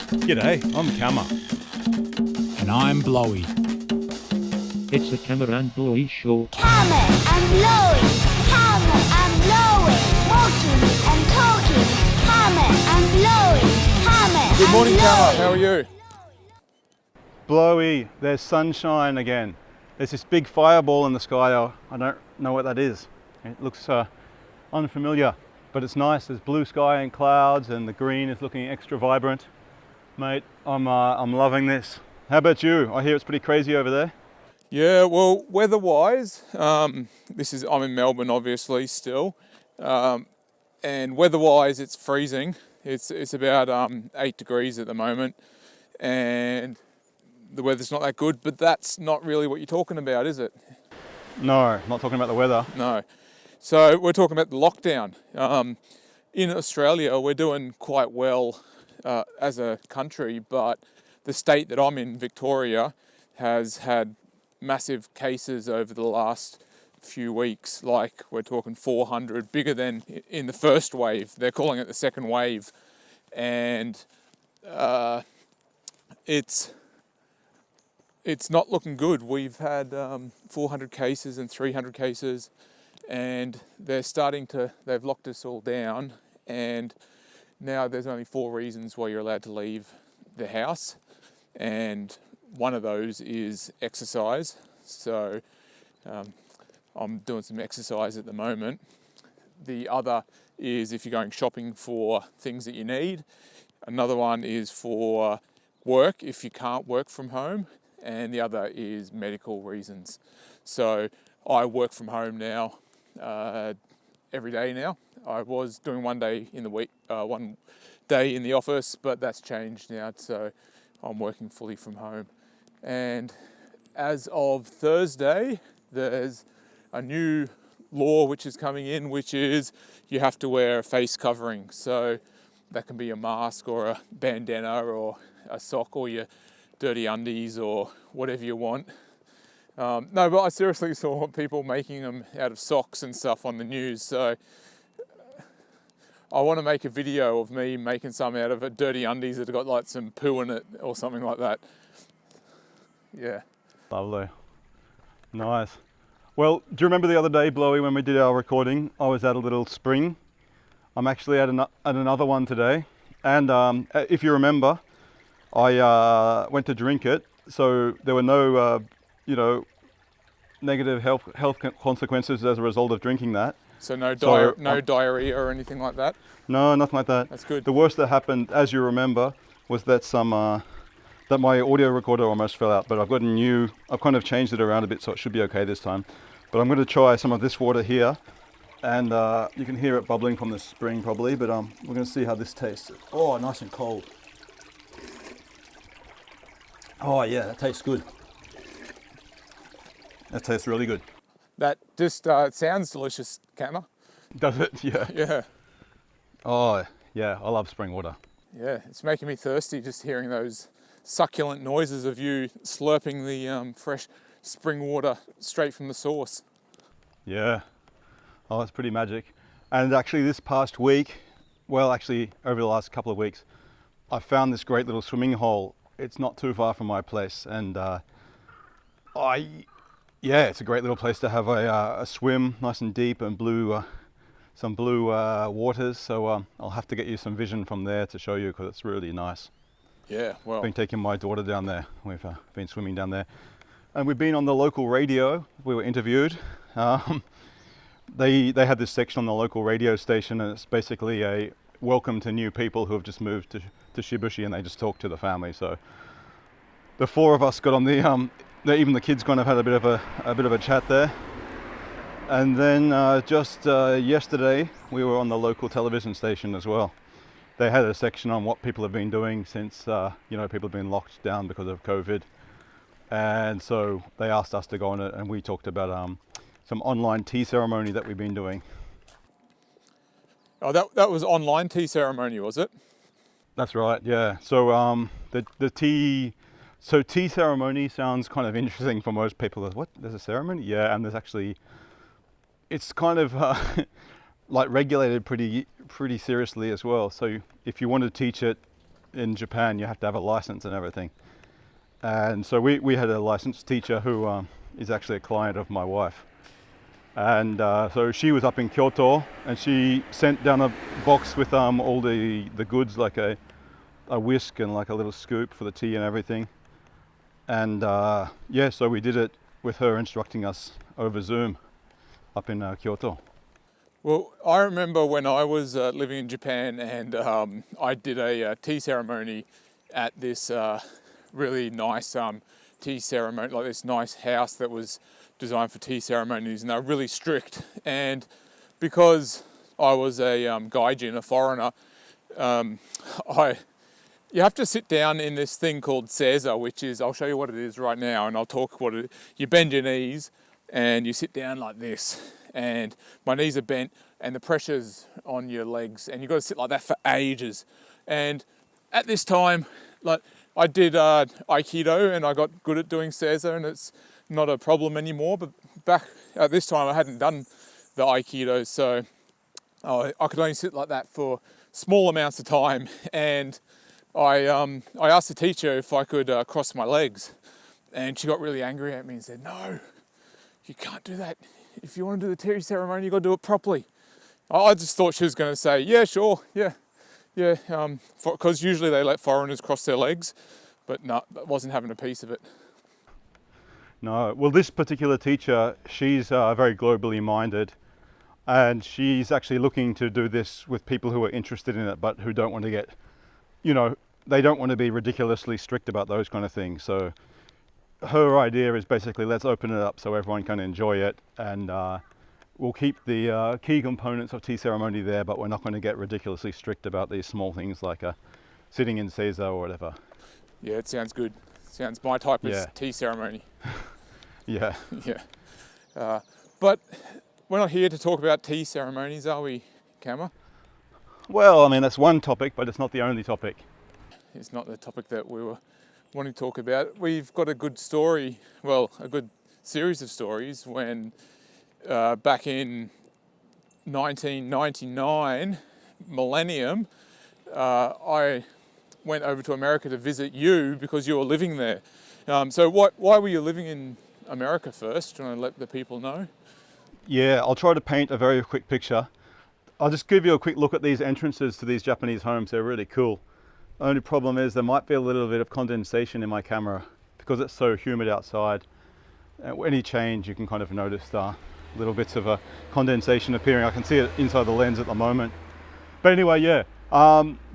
G'day, I'm Kama. And I'm Blowy. It's the Kama and Blowy Show. Kama and Blowy, Kama and Blowy, walking and talking. Kama and Blowy, Kama. Good morning, Kama. How are you? Blowy, there's sunshine again. There's this big fireball in the sky. I don't know what that is. It looks unfamiliar, but it's nice. There's blue sky and clouds, and the green is looking extra vibrant. Mate, I'm loving this. How about you? I hear it's pretty crazy over there. Yeah, well, weather-wise, I'm in Melbourne, obviously, still, and weather-wise, it's freezing. It's about 8 degrees at the moment, and the weather's not that good. But that's not really what you're talking about, is it? No, not talking about the weather. No. So we're talking about the lockdown. In Australia, we're doing quite well as a country, but the state that I'm in, Victoria, has had massive cases over the last few weeks. Like, we're talking 400, bigger than in the first wave. They're calling it the second wave, and it's not looking good. We've had 400 cases and 300 cases, and they've locked us all down, and now there's only 4 reasons why you're allowed to leave the house, and one of those is exercise. So I'm doing some exercise at the moment. The other is if you're going shopping for things that you need. Another one is for work, if you can't work from home. And the other is medical reasons. So I work from home now, every day now. I was doing one day in the week, one day in the office, but that's changed now. So I'm working fully from home. And as of Thursday, there's a new law which is coming in, which is you have to wear a face covering. So that can be a mask or a bandana or a sock or your dirty undies or whatever you want. No, but I seriously saw people making them out of socks and stuff on the news. So I want to make a video of me making some out of dirty undies that have got like some poo in it or something like that. Yeah. Lovely. Nice. Well, do you remember the other day, Blowy, when we did our recording? I was at a little spring. I'm actually at another one today. And if you remember, I went to drink it, so there were no, negative health consequences as a result of drinking that. So no diarrhea or anything like that? No, nothing like that. That's good. The worst that happened, as you remember, was that that my audio recorder almost fell out, but I've kind of changed it around a bit, so it should be okay this time. But I'm going to try some of this water here, and you can hear it bubbling from the spring probably, but we're going to see how this tastes. Oh, nice and cold. Oh yeah, that tastes good. That tastes really good. That just sounds delicious, Kama. Does it? Yeah. Yeah. Oh yeah, I love spring water. Yeah, it's making me thirsty just hearing those succulent noises of you slurping the fresh spring water straight from the source. Yeah. Oh, it's pretty magic. And actually this past week, well actually over the last couple of weeks, I found this great little swimming hole. It's not too far from my place, and it's a great little place to have a swim, nice and deep, and some blue waters. So I'll have to get you some vision from there to show you, because it's really nice. Yeah, well, I've been taking my daughter down there. We've been swimming down there, and we've been on the local radio. We were interviewed. They had this section on the local radio station, and it's basically a welcome to new people who have just moved to Shibushi, and they just talk to the family. So the 4 of us got on even the kids kind of had a bit of a chat there. And then just yesterday we were on the local television station as well. They had a section on what people have been doing since people have been locked down because of COVID, and so they asked us to go on it, and we talked about some online tea ceremony that we've been doing. Oh, that was online tea ceremony, was it? That's right, yeah. So the tea ceremony sounds kind of interesting for most people. What? There's a ceremony? Yeah, and there's actually, it's kind of like regulated pretty seriously as well. So if you want to teach it, in Japan you have to have a license and everything. And so we had a licensed teacher who is actually a client of my wife. And so she was up in Kyoto, and she sent down a box with all the goods, like a whisk and like a little scoop for the tea and everything. And yeah, so we did it with her instructing us over Zoom up in Kyoto. Well, I remember when I was living in Japan, and I did a tea ceremony at this really nice tea ceremony, like this nice house that was designed for tea ceremonies, and they're really strict. And because I was a gaijin, a foreigner, you have to sit down in this thing called Seiza, which is, I'll show you what it is right now, and I'll talk what it is. You bend your knees and you sit down like this, and my knees are bent and the pressure's on your legs, and you've got to sit like that for ages. And at this time, like, I did Aikido and I got good at doing Seiza, and it's not a problem anymore, but back at this time I hadn't done the Aikido, so I could only sit like that for small amounts of time. And I asked the teacher if I could cross my legs, and she got really angry at me and said, "No, you can't do that. If you want to do the tea ceremony, you've got to do it properly." I just thought she was going to say, "Yeah, sure, yeah," because usually they let foreigners cross their legs, but no, I wasn't having a piece of it. No, well, this particular teacher, she's very globally minded, and she's actually looking to do this with people who are interested in it, but who don't want to get, they don't want to be ridiculously strict about those kind of things. So her idea is basically, let's open it up so everyone can enjoy it, and we'll keep the key components of tea ceremony there, but we're not going to get ridiculously strict about these small things like sitting in Seiza or whatever. Yeah, it sounds good. Sounds my type of tea ceremony. Yeah. Yeah. But we're not here to talk about tea ceremonies, are we, Kama? Well, I mean, that's one topic, but it's not the only topic. It's not the topic that we were wanting to talk about. We've got a good story, well, a good series of stories when back in 1999, millennium, I went over to America to visit you because you were living there. So why were you living in America first? Do you want to let the people know? Yeah, I'll try to paint a very quick picture. I'll just give you a quick look at these entrances to these Japanese homes. They're really cool. The only problem is there might be a little bit of condensation in my camera because it's so humid outside. Any change, you can kind of notice little bits of a condensation appearing. I can see it inside the lens at the moment. But anyway, yeah,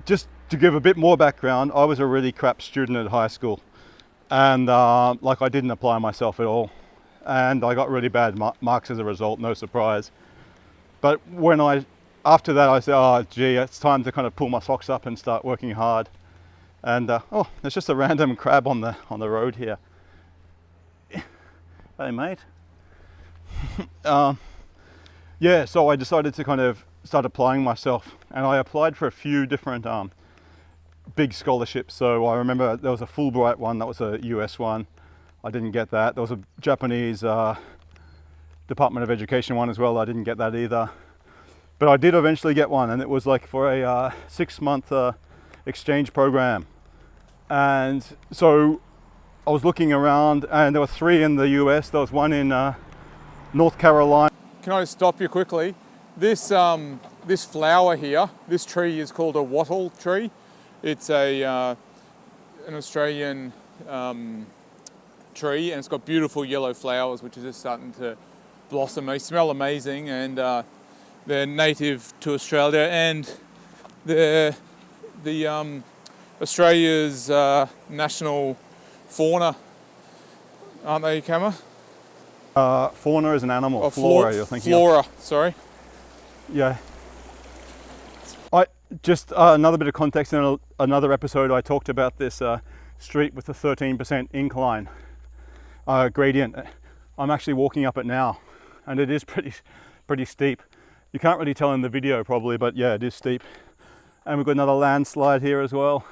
just to give a bit more background, I was a really crap student at high school, and I didn't apply myself at all, and I got really bad marks as a result, no surprise. But after that I said, oh gee, it's time to kind of pull my socks up and start working hard. And oh, there's just a random crab on the road here. Hey mate. Yeah, so I decided to kind of start applying myself, and I applied for a few different big scholarships. So I remember there was a Fulbright one, that was a US one. I didn't get that. There was a Japanese Department of Education one as well. I didn't get that either. But I did eventually get one, and it was like for a 6-month exchange program. And so I was looking around, and there were 3 in the US. There was one in North Carolina. Can I stop you quickly? This flower here, this tree is called a wattle tree. It's an Australian tree, and it's got beautiful yellow flowers which are just starting to blossom. They smell amazing, and they're native to Australia, and they're Australia's national fauna, aren't they, Kama? Fauna is an animal. Or flora, you're thinking flora, of. Sorry. Yeah. Just another bit of context. In another episode, I talked about this street with a 13% incline gradient. I'm actually walking up it now, and it is pretty steep. You can't really tell in the video probably, but yeah, it is steep. And we've got another landslide here as well.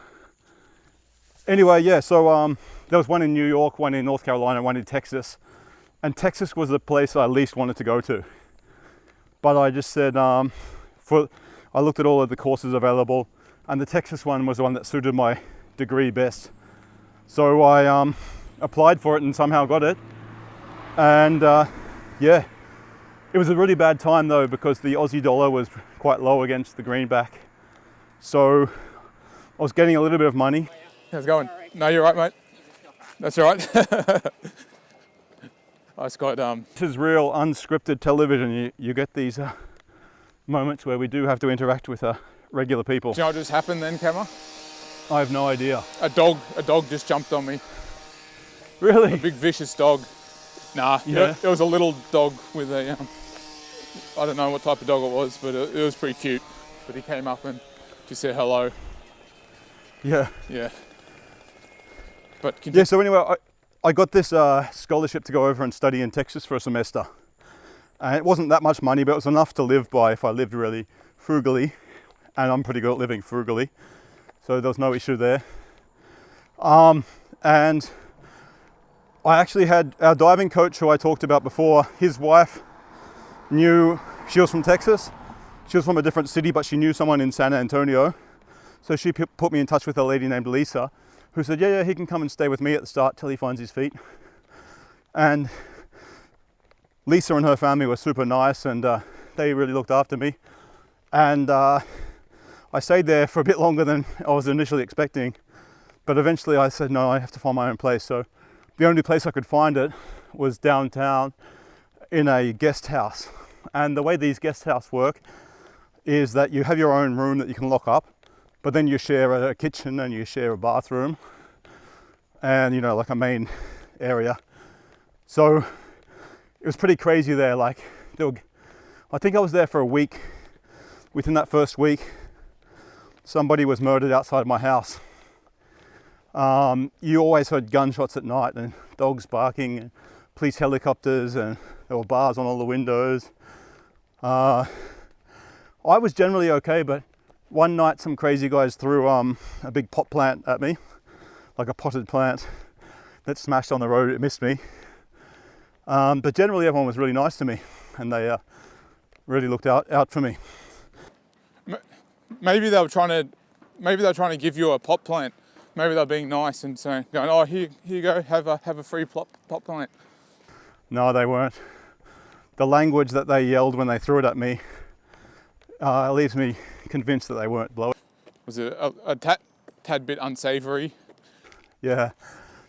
Anyway, yeah, so there was one in New York, one in North Carolina, one in Texas. And Texas was the place I least wanted to go to. But I just said, I looked at all of the courses available, and the Texas one was the one that suited my degree best. So I applied for it and somehow got it. And yeah, it was a really bad time though, because the Aussie dollar was quite low against the greenback. So I was getting a little bit of money. How's it going? No, you're right, mate. That's all right. I just got This is real unscripted television. You get these moments where we do have to interact with regular people. Do you know what just happened then, Kama? I have no idea. A dog just jumped on me. Really? A big vicious dog. Nah, Yeah. it was a little dog with a, I don't know what type of dog it was, but it was pretty cute. But he came up and just said hello. Yeah. Yeah. But Yeah, so anyway, I got this scholarship to go over and study in Texas for a semester. And it wasn't that much money, but it was enough to live by if I lived really frugally. And I'm pretty good at living frugally. So there was no issue there. And I actually had our diving coach who I talked about before, his wife she was from Texas. She was from a different city, but she knew someone in San Antonio. So she put me in touch with a lady named Lisa, who said, yeah, he can come and stay with me at the start till he finds his feet. And Lisa and her family were super nice, and they really looked after me. And I stayed there for a bit longer than I was initially expecting. But eventually I said, no, I have to find my own place. So the only place I could find it was downtown in a guest house. And the way these guest houses work is that you have your own room that you can lock up, but then you share a kitchen and you share a bathroom and, like a main area. So it was pretty crazy there. Like, I think I was there for a week. Within that first week, somebody was murdered outside my house. You always heard gunshots at night and dogs barking and police helicopters, and there were bars on all the windows. I was generally okay, but one night some crazy guys threw a big pot plant at me, like a potted plant that smashed on the road. It missed me. But generally everyone was really nice to me, and they really looked out for me. maybe they were trying to give you a pot plant. Maybe they're being nice and saying, going, oh, here you go, have a free pot plant. No, they weren't. The language that they yelled when they threw it at me leaves me convinced that they weren't blowing. Was it a tad bit unsavoury? Yeah.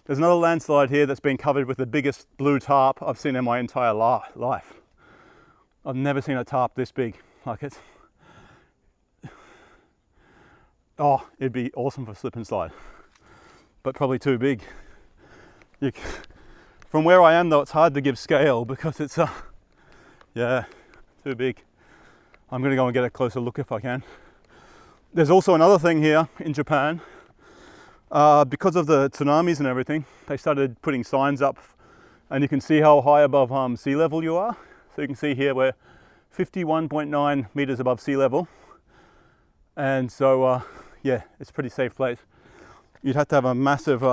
There's another landslide here that's been covered with the biggest blue tarp I've seen in my entire life. I've never seen a tarp this big. Like, it's... Oh, it'd be awesome for slip and slide, but probably too big. From where I am though, it's hard to give scale because it's yeah, too big. I'm gonna go and get a closer look if I can. There's also another thing here in Japan. Because of the tsunamis and everything, they started putting signs up, and you can see how high above sea level you are. So you can see here we're 51.9 meters above sea level. And so, yeah, it's a pretty safe place. You'd have to have a massive,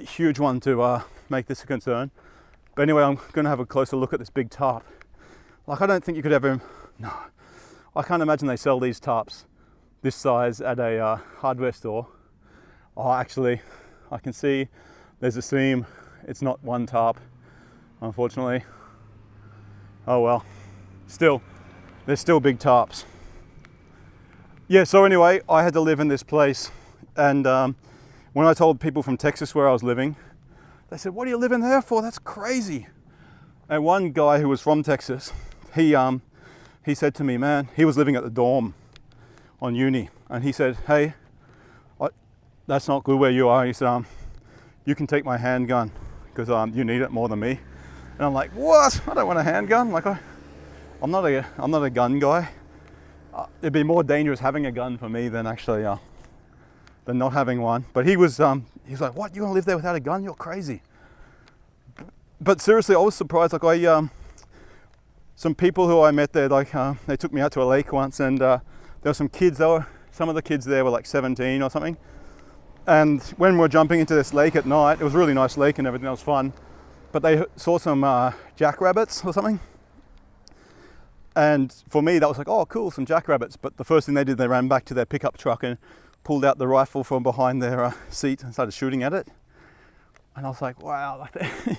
huge one to make this a concern. But anyway, I'm going to have a closer look at this big tarp. Like, I don't think you could ever, no, I can't imagine they sell these tarps this size at a hardware store. Oh, actually, I can see there's a seam. It's not one tarp, unfortunately. Oh well, still, they're still big tarps. Yeah, so anyway, I had to live in this place, and when I told people from Texas where I was living, they said, what are you living there for? That's crazy. And one guy who was from Texas, he said to me, man, he was living at the dorm on uni, and he said, hey, that's not good where you are. He said, you can take my handgun because you need it more than me. And I'm like, what? I don't want a handgun. Like, I'm not a gun guy. It'd be more dangerous having a gun for me than actually than not having one. But he was like, what? You want to live there without a gun? You're crazy. But seriously, I was surprised. Like, some people who I met there, like they took me out to a lake once, and there were some kids. Some of the kids there were like 17 or something. And when we were jumping into this lake at night, it was a really nice lake and everything. That was fun. But they saw some jackrabbits or something. And for me, that was like, oh, cool, some jackrabbits. But the first thing they did, they ran back to their pickup truck and pulled out the rifle from behind their seat and started shooting at it. And I was like, wow, like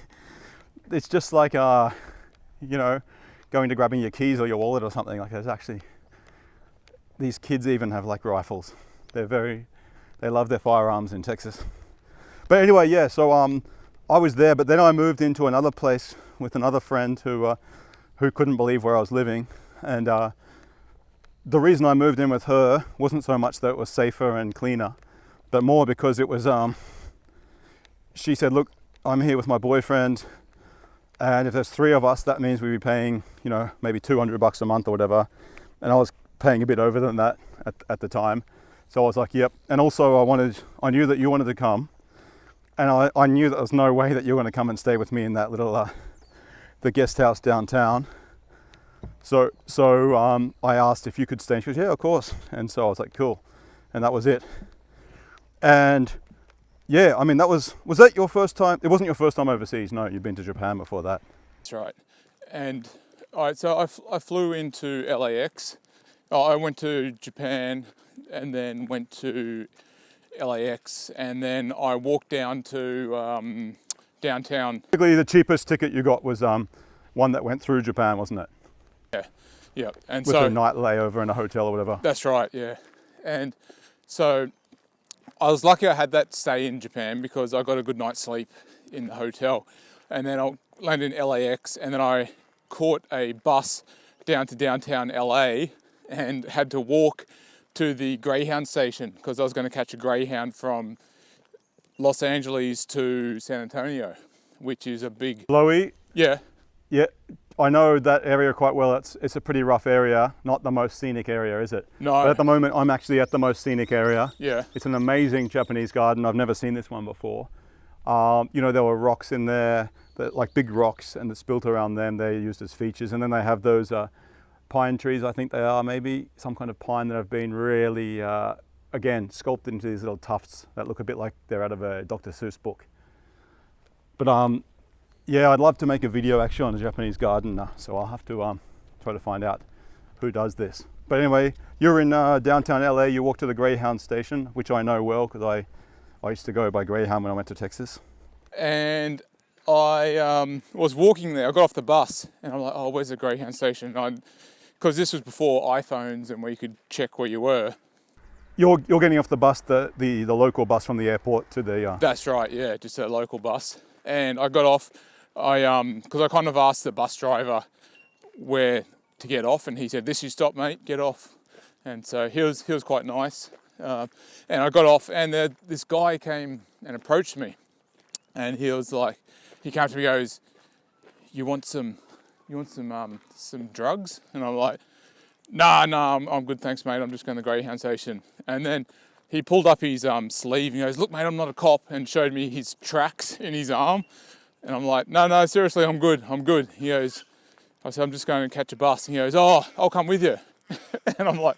it's just like, you know, going to grabbing your keys or your wallet or something. Like there's actually, these kids even have like rifles. They love their firearms in Texas. But anyway, yeah, so I was there, but then I moved into another place with another friend who couldn't believe where I was living. And the reason I moved in with her wasn't so much that it was safer and cleaner, but more because it was, she said, look, I'm here with my boyfriend, and if there's 3 of us, that means we'd be paying, you know, maybe $200 a month or whatever. And I was paying a bit over than that at the time. So I was like, yep. And also I knew that you wanted to come, and I knew that there was no way that you were going to come and stay with me in that little, the guest house downtown. So I asked if you could stay. She goes, yeah, of course. And so I was like, cool. And that was it. And yeah, I mean, was that your first time? It wasn't your first time overseas. No, you'd been to Japan before that. That's right. And all right, so I flew into LAX. I went to Japan and then went to LAX, and then I walked down to downtown. Basically, the cheapest ticket you got was one that went through Japan, wasn't it? Yeah. And with so a night layover in a hotel or whatever. That's right, yeah. And so I was lucky I had that stay in Japan because I got a good night's sleep in the hotel. And then I landed in LAX, and then I caught a bus down to downtown LA and had to walk to the Greyhound station because I was going to catch a Greyhound from Los Angeles to San Antonio, which is a big... Blowy? Yeah. Yeah, I know that area quite well. It's a pretty rough area, not the most scenic area, is it? No. But at the moment, I'm actually at the most scenic area. Yeah. It's an amazing Japanese garden. I've never seen this one before. You know, there were rocks in there, like big rocks, and it's built around them. They're used as features. And then they have those pine trees, I think they are, maybe some kind of pine that have been really, again, sculpted into these little tufts that look a bit like they're out of a Dr. Seuss book. But yeah, I'd love to make a video actually on a Japanese garden, so I'll have to try to find out who does this. But anyway, you're in downtown LA. You walk to the Greyhound station, which I know well because I used to go by Greyhound when I went to Texas. And I was walking there. I got off the bus, and I'm like, oh, where's the Greyhound station? Because this was before iPhones and where you could check where you were. You're getting off the bus, the local bus from the airport to the... That's right, yeah, just a local bus. And I got off, because I kind of asked the bus driver where to get off, and he said, this is your stop, mate, get off. And so he was quite nice. And I got off, and this guy came and approached me. And he was like, he came to me and goes, you want some drugs? And I'm like, nah, I'm good, thanks, mate. I'm just going to the Greyhound station. And then he pulled up his sleeve and he goes, look, mate, I'm not a cop, and showed me his tracks in his arm. And I'm like, no, seriously, I'm good. He goes, I said, I'm just going to catch a bus. And he goes, oh, I'll come with you. And I'm like,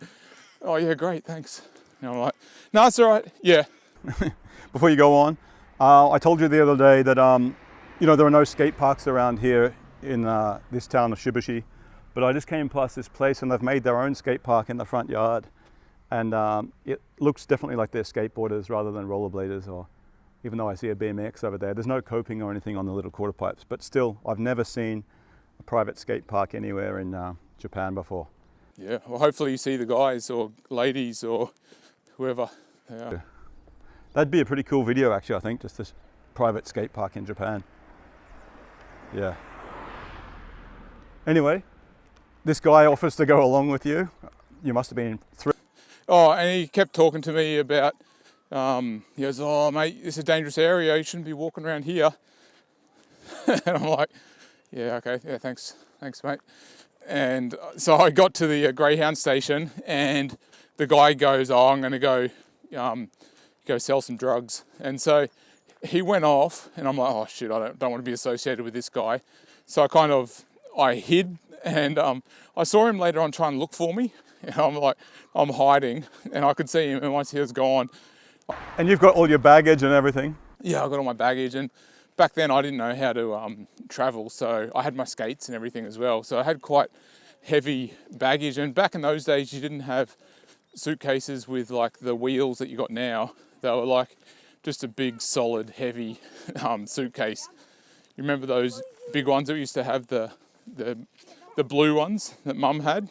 oh, yeah, great, thanks. And I'm like, no, it's all right, yeah. Before you go on, I told you the other day that, you know, there are no skate parks around here in this town of Shibushi, but I just came past this place and they've made their own skate park in the front yard. And it looks definitely like they're skateboarders rather than rollerbladers, or even though I see a BMX over there. There's no coping or anything on the little quarter pipes, but still, I've never seen a private skate park anywhere in Japan before. Yeah, well, hopefully you see the guys or ladies or whoever they are. That'd be a pretty cool video, actually, I think, just this private skate park in Japan. Yeah. Anyway, this guy offers to go along with you. You must have been thrilled. Oh, and he kept talking to me about, he goes, oh, mate, this is a dangerous area. You shouldn't be walking around here. And I'm like, yeah, okay, yeah, thanks, mate. And so I got to the Greyhound station, and the guy goes, oh, I'm going to go sell some drugs. And so he went off, and I'm like, oh, shit, I don't want to be associated with this guy. So I hid, and I saw him later on trying to look for me. And I'm like, I'm hiding, and I could see him, and once he was gone. And you've got all your baggage and everything? Yeah, I got all my baggage, and back then I didn't know how to travel, so I had my skates and everything as well. So I had quite heavy baggage. And back in those days, you didn't have suitcases with like the wheels that you got now. They were like just a big, solid, heavy suitcase. You remember those big ones that we used to have, the blue ones that Mum had?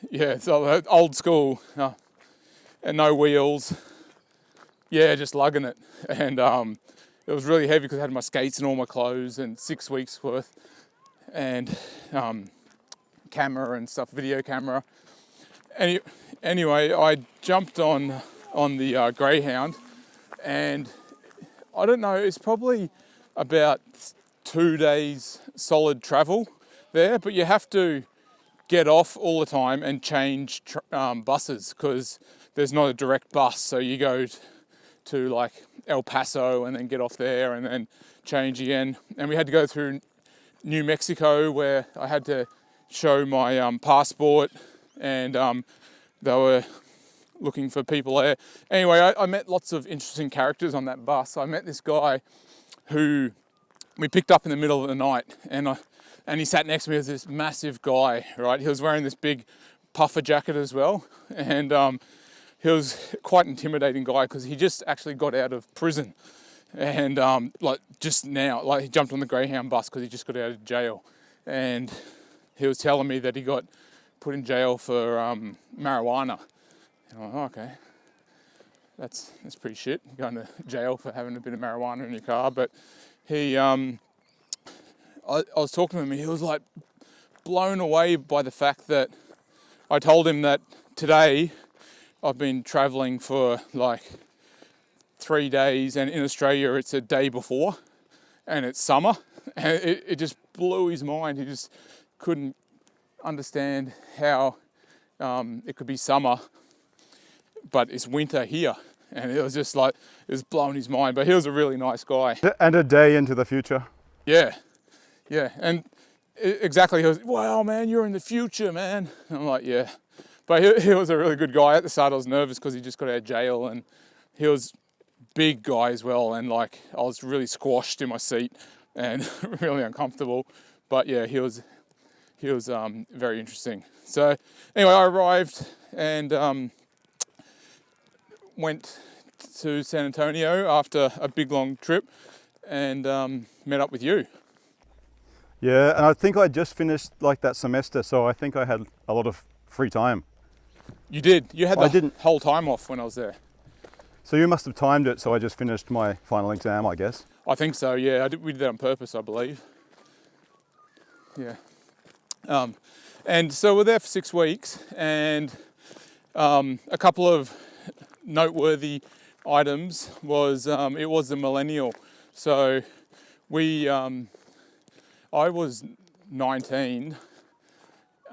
Yeah, so old school, and no wheels. Yeah, just lugging it. And it was really heavy because I had my skates and all my clothes and 6 weeks worth, and camera and stuff, video camera. Anyway, I jumped on the Greyhound, and I don't know, it's probably about 2 days solid travel there, but you have to get off all the time and change buses because there's not a direct bus. So you go to like El Paso and then get off there and then change again. And we had to go through New Mexico where I had to show my passport, and they were looking for people there. Anyway, I met lots of interesting characters on that bus. I met this guy who we picked up in the middle of the night, and he sat next to me as this massive guy, right? He was wearing this big puffer jacket as well, and he was quite an intimidating guy because he just actually got out of prison, and like just now, like he jumped on the Greyhound bus because he just got out of jail, and he was telling me that he got put in jail for marijuana. And I'm like, okay, that's pretty shit, going to jail for having a bit of marijuana in your car. But he, I was talking to him, and he was like blown away by the fact that I told him that today I've been traveling for like 3 days, and in Australia it's a day before, and it's summer, and it just blew his mind. He just couldn't understand how it could be summer, but it's winter here. And it was just like, it was blowing his mind. But he was a really nice guy. And a day into the future. Yeah, and exactly, he was, wow, man, you're in the future, man. And I'm like, yeah. But he was a really good guy. At the start I was nervous because he just got out of jail, and he was big guy as well, and like I was really squashed in my seat and really uncomfortable. But yeah, he was very interesting. So anyway, I arrived and went to San Antonio after a big long trip, and met up with you. Yeah, and I think I just finished like that semester, so I think I had a lot of free time. You did. You had the whole time off when I was there. So you must have timed it, so I just finished my final exam, I guess. I think so, yeah. We did that on purpose, I believe. Yeah. And so we're there for 6 weeks, and a couple of noteworthy items was it was the millennial. So I was 19.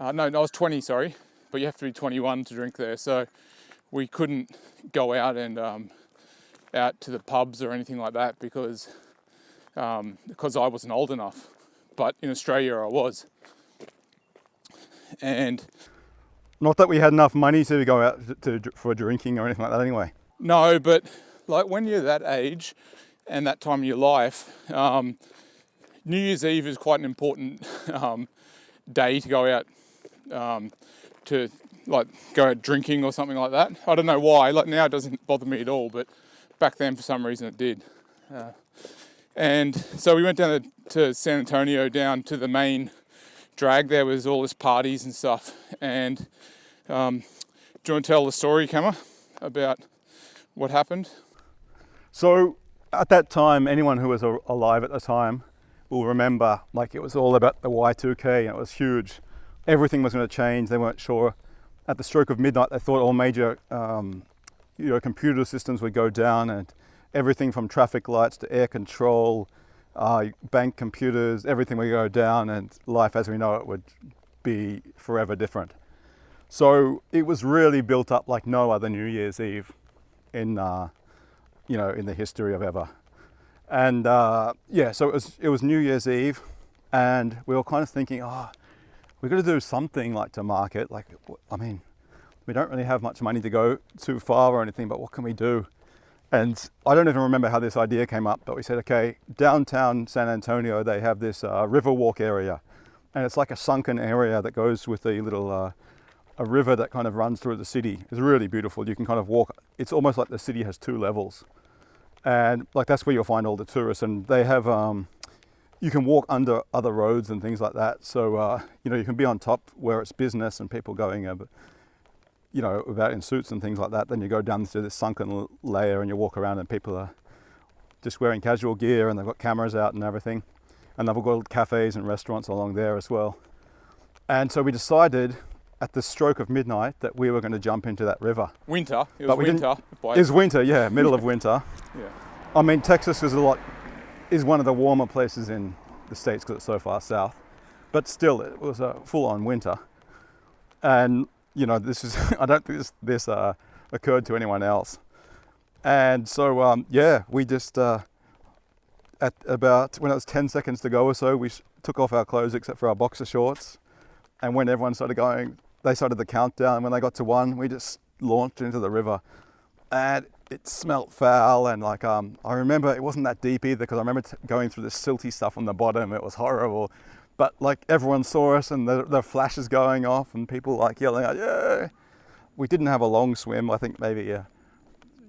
No, I was 20, sorry. But you have to be 21 to drink there. So we couldn't go out and out to the pubs or anything like that because I wasn't old enough. But in Australia I was. And not that we had enough money to go out for drinking or anything like that anyway. No, but like when you're that age and that time of your life, New Year's Eve is quite an important day to go out to like go out drinking or something like that. I don't know why. Like now it doesn't bother me at all, but back then for some reason it did. And so we went down to San Antonio, down to the main drag. There was all this parties and stuff. And do you want to tell the story, Kama, about what happened? So at that time, anyone who was alive at the time will remember, like it was all about the Y2K, and it was huge. Everything was going to change. They weren't sure. At the stroke of midnight, they thought all major computer systems would go down, and everything from traffic lights to air control, bank computers, everything would go down, and life as we know it would be forever different. So it was really built up like no other New Year's Eve in the history of ever. And so it was New Year's Eve, and we were kind of thinking, we're going to do something like to market. Like, I mean, we don't really have much money to go too far or anything, but what can we do? And I don't even remember how this idea came up, but we said, okay, downtown San Antonio, they have this river walk area. and it's like a sunken area that goes with a little a river that kind of runs through the city. It's really beautiful. You can kind of walk. It's almost like the city has 2 levels, and like that's where you'll find all the tourists. And they have you can walk under other roads and things like that. So you know, you can be on top where it's business and people going you know, about in suits and things like that. Then you go down to this sunken layer and you walk around and people are just wearing casual gear and they've got cameras out and everything. And they've got cafes and restaurants along there as well. And so we decided at the stroke of midnight that we were going to jump into that river. Winter. It was winter. It was winter, yeah, middle of winter. Yeah. I mean, Texas is one of the warmer places in the States because it's so far south. But still, it was a full-on winter. And, you know, this is, I don't think this occurred to anyone else. And so, yeah, we just, at about, when it was 10 seconds to go or so, we took off our clothes except for our boxer shorts. And when everyone started going, they started the countdown. When they got to 1, we just launched into the river. And it smelt foul. And like, I remember it wasn't that deep either because I remember going through the silty stuff on the bottom. It was horrible. But like everyone saw us and the flashes going off and people like yelling out, yeah. We didn't have a long swim. I think maybe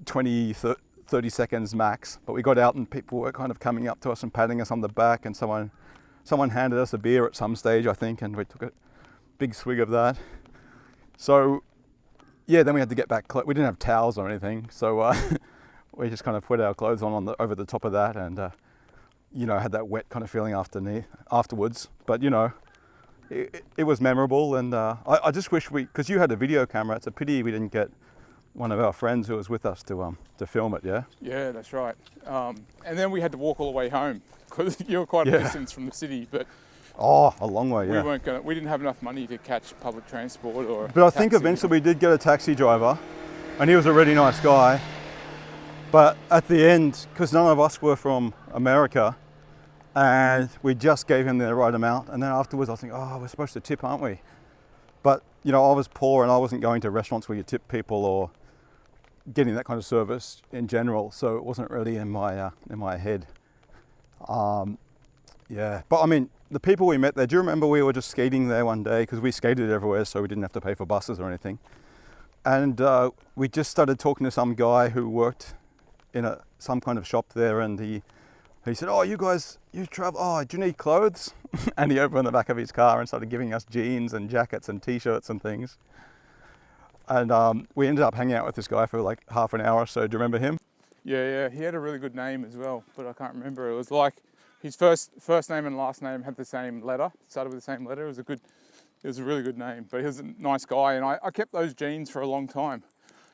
20, 30 seconds max. But we got out and people were kind of coming up to us and patting us on the back. And someone handed us a beer at some stage, I think, and we took a big swig of that. So yeah, then we had to get back. We didn't have towels or anything, so we just kind of put our clothes on over the top of that, and you know, had that wet kind of feeling afterwards. But you know, it was memorable, and I just wish because you had a video camera. It's a pity we didn't get one of our friends who was with us to film it. Yeah. Yeah, that's right. And then we had to walk all the way home because you're quite a distance from the city, but. Oh, a long way, yeah. We didn't have enough money to catch public transport or. But I think eventually we did get a taxi driver, and he was a really nice guy. But at the end, because none of us were from America, and we just gave him the right amount, and then afterwards I was thinking, oh, we're supposed to tip, aren't we? But you know, I was poor and I wasn't going to restaurants where you tip people or getting that kind of service in general, so it wasn't really in my head. Yeah, but I mean, the people we met there, do you remember we were just skating there one day because we skated everywhere so we didn't have to pay for buses or anything. And we just started talking to some guy who worked in some kind of shop there, and he said, oh, you guys, you travel, oh, do you need clothes? And he opened the back of his car and started giving us jeans and jackets and t-shirts and things. And we ended up hanging out with this guy for like half an hour or so. Do you remember him? Yeah, he had a really good name as well, but I can't remember. It was like his first name and last name had the same letter, started with the same letter. It was a really good name, but he was a nice guy, and I kept those jeans for a long time.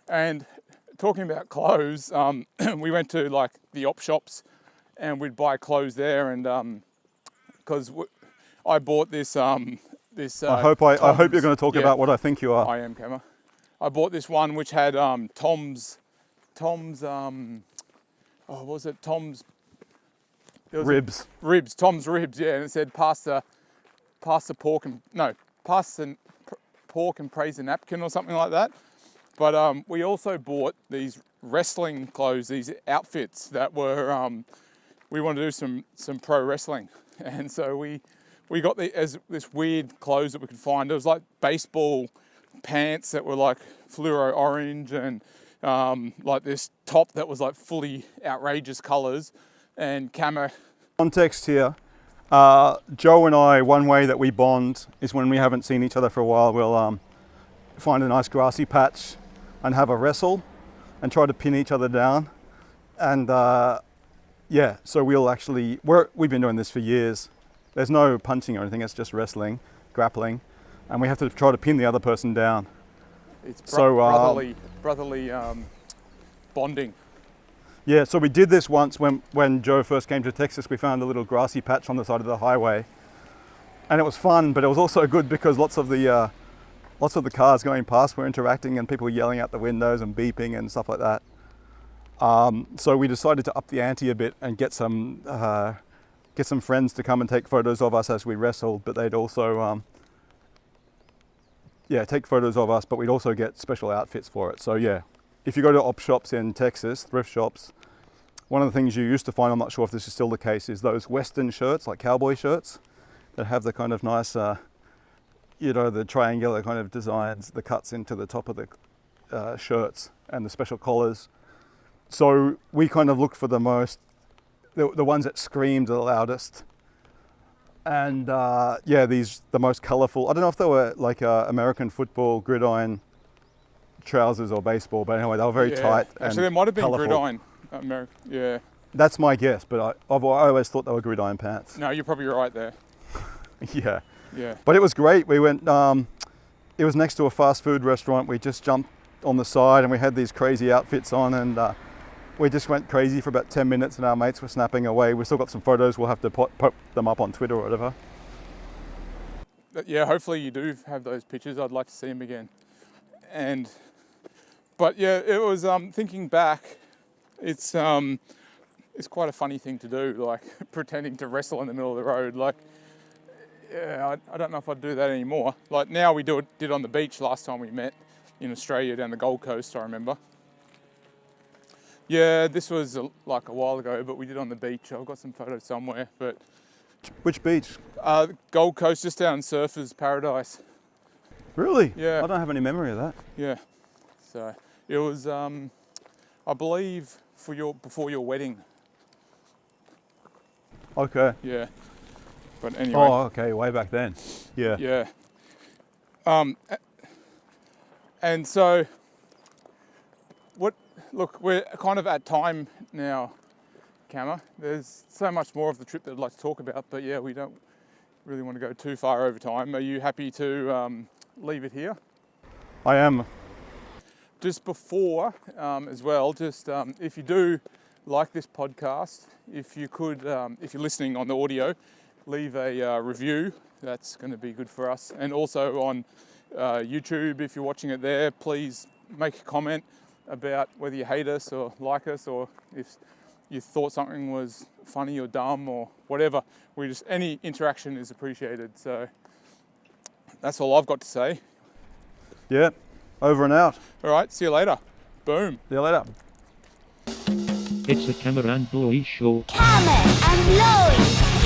And talking about clothes, we went to like the op shops and we'd buy clothes there, and because I bought this I hope you're going to talk about what I think you are. I am, Kama. I bought this one which had Tom's Ribs. Tom's ribs, yeah, and it said pass the pork and praise the napkin or something like that. But we also bought these wrestling clothes, these outfits that were we wanted to do some pro wrestling, and so we got this weird clothes that we could find. It was like baseball pants that were like fluoro orange, and like this top that was like fully outrageous colours. And Kama. Context here, Joe and I, one way that we bond is when we haven't seen each other for a while, we'll find a nice grassy patch and have a wrestle and try to pin each other down. And yeah, so we've been doing this for years. There's no punching or anything, it's just wrestling, grappling, and we have to try to pin the other person down. It's brotherly bonding. Yeah, so we did this once when Joe first came to Texas. We found a little grassy patch on the side of the highway, and it was fun, but it was also good because lots of the cars going past were interacting and people yelling out the windows and beeping and stuff like that. So we decided to up the ante a bit and get some friends to come and take photos of us as we wrestled, but they'd also take photos of us, but we'd also get special outfits for it. So yeah. If you go to op shops in Texas, thrift shops, one of the things you used to find, I'm not sure if this is still the case, is those Western shirts, like cowboy shirts. that have the kind of nice, the triangular kind of designs, the cuts into the top of the shirts and the special collars. So we kind of looked for the ones that screamed the loudest. And the most colourful. I don't know if they were like American football gridiron trousers or baseball, but anyway, they were very tight. Actually, there might have been colourful. gridiron. Yeah. That's my guess, but I always thought they were gridiron pants. No, you're probably right there. Yeah. Yeah. But it was great. We went, it was next to a fast food restaurant. We just jumped on the side and we had these crazy outfits on, and we just went crazy for about 10 minutes and our mates were snapping away. We still got some photos. We'll have to put them up on Twitter or whatever. But yeah, hopefully you do have those pictures. I'd like to see them again. But yeah, it was, thinking back, it's quite a funny thing to do, like pretending to wrestle in the middle of the road. Like, yeah, I don't know if I'd do that anymore. Like now we did on the beach last time we met in Australia down the Gold Coast, I remember. Yeah, this was like a while ago, but we did on the beach. I've got some photos somewhere, but... Which beach? Gold Coast, just down Surfers Paradise. Really? Yeah. I don't have any memory of that. Yeah. So it was, I believe, before your wedding. Okay. Yeah. But anyway. Oh, okay, way back then. Yeah. Yeah. And so, look, we're kind of at time now, Kama. There's so much more of the trip that I'd like to talk about, but yeah, we don't really want to go too far over time. Are you happy to leave it here? I am. Just before, as well, just if you do like this podcast, if you could, if you're listening on the audio, leave a review. That's going to be good for us. And also on YouTube, if you're watching it there, please make a comment about whether you hate us or like us, or if you thought something was funny or dumb or whatever. Any interaction is appreciated. So that's all I've got to say. Yeah. Over and out. All right, see you later. Boom. See you later. It's the Kama and Blowy Show. Kama and Blowy.